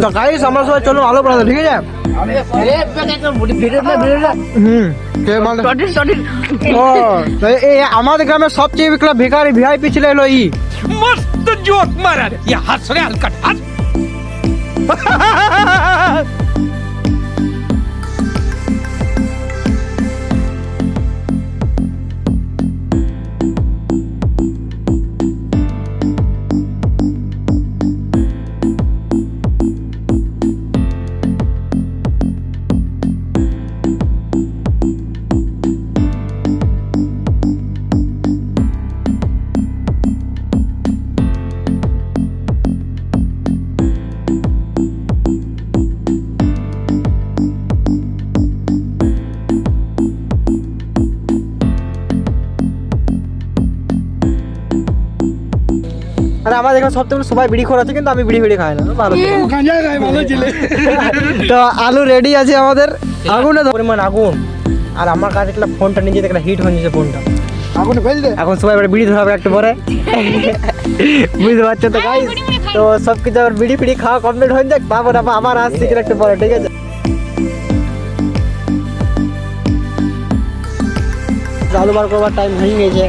তো গাইস আমরা সবাই চলো আলো পড়াতে, ঠিক আছে? ও তো এই আমাদের গ্রামের সবচেয়ে ভিখারি ভিআইপি ছিল এলো ই। मस्त जोक मारा रे ये हंस रे हलकट हंस আর আমাদের এখানে সবথেকে সবাই বিড়ি খোর আছে, কিন্তু আমি বিড়ি খাই না, ভালো ছেলে। তো আলু রেডি আছে আমাদের, আগুনে পরিমাণ আগুন। আর আমার কাছে একটা ফোনটা নিয়ে যেতে একটা হিট হয়ে যাচ্ছে ফোনটা আগুনে ফেল দে। এখন সবাই এবার বিড়ি ধরাবে একটু পরে, বুঝতে পারছো তো গাইস? তো সব কিছু আবার বিড়ি ফিড়ি খাওয়া কমপ্লিট হয়ে যাক, তারপর আবার আসছি একটু পরে, ঠিক আছে? আলু বার করবার টাইম হয়ে গেছে।